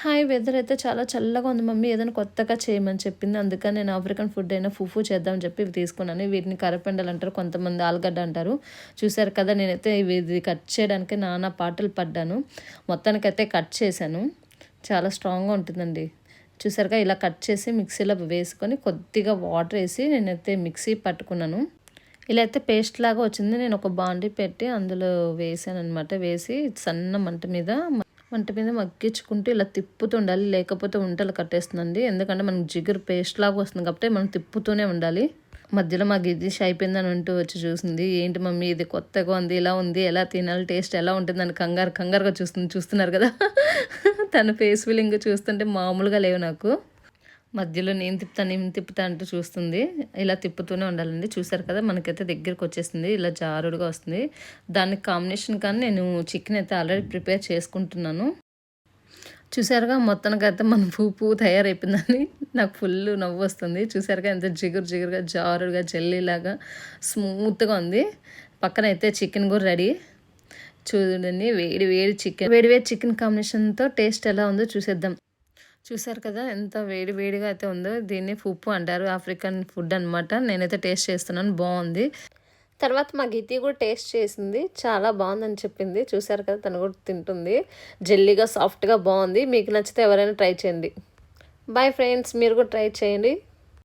Hi! Weather అయితే చాలా చల్లగా ఉంది మమ్మీ. ఏదైనా కొత్తగా చేయమని చెప్పింది. అందుకని నేను ఆఫ్రికన్ ఫుడ్ అయినా ఫుఫు చేద్దామని చెప్పి ఇవి తీసుకున్నాను. వీటిని కరపెండలు అంటారు. కొంతమంది ఆలుగడ్డ అంటారు. చూసారు కదా! నేనైతే ఇది కట్ చేయడానికి నానా పాటలు పడ్డాను. మొత్తానికైతే కట్ చేశాను. చాలా స్ట్రాంగ్‌గా ఉంటుందండి. చూసారుగా ఇలా కట్ చేసి మిక్సీలో వేసుకొని కొద్దిగా వాటర్ వేసి నేనైతే మిక్సీ పట్టుకున్నాను. ఇలా అయితే పేస్ట్ లాగా వచ్చింది. నేను ఒక బాండీ పెట్టి అందులో వేసాననమాట. వేసి సన్న మంట మీద మగ్గించుకుంటూ ఇలా తిప్పుతుండాలి. లేకపోతే ఉంటలు కట్టేస్తుందండి. ఎందుకంటే మనకు జిగురు పేస్ట్ లాగా వస్తుంది కాబట్టి మనం తిప్పుతూనే ఉండాలి. మధ్యలో మా గిద్దిష్ అయిపోయిందని అంటూ వచ్చి చూసింది. ఏంటి మమ్మీ ఇది కొత్తగా ఉంది, ఇలా ఉంది, ఎలా తినాలి, టేస్ట్ ఎలా ఉంటుందని కంగారుగా చూస్తున్నారు కదా. తన ఫేస్ ఫీలింగ్ చూస్తుంటే మామూలుగా లేవు నాకు. మధ్యలో నేను తిప్పుతా అంటూ చూస్తుంది. ఇలా తిప్పుతూనే ఉండాలండి. చూసారు కదా మనకైతే దగ్గరికి వచ్చేసింది. ఇలా జారుడుగా వస్తుంది. దానికి కాంబినేషన్ కానీ నేను చికెన్ అయితే ఆల్రెడీ ప్రిపేర్ చేసుకుంటున్నాను. చూసారుగా మొత్తానికైతే మన పువ్వు తయారైపోయిందని నాకు ఫుల్ నవ్వు వస్తుంది. చూసారుగా ఎంత జిగురుగా జారుడుగా జెల్లీలాగా స్మూత్గా ఉంది. పక్కన అయితే చికెన్ కూడా రెడీ. చూడండి వేడి చికెన్ కాంబినేషన్తో టేస్ట్ ఎలా ఉందో చూసేద్దాం. చూసారు కదా ఎంత వేడిగా అయితే ఉందో. దీన్ని ఫుప్పు అంటారు. ఆఫ్రికన్ ఫుడ్ అనమాట. నేనైతే టేస్ట్ చేస్తున్నాను, బాగుంది. తర్వాత మా గితి కూడా టేస్ట్ చేసింది. చాలా బాగుందని చెప్పింది. చూసారు కదా తను కూడా తింటుంది. జెల్లీగా సాఫ్ట్గా బాగుంది. మీకు నచ్చితే ఎవరైనా ట్రై చేయండి. బాయ్ ఫ్రెండ్స్, మీరు కూడా ట్రై చేయండి.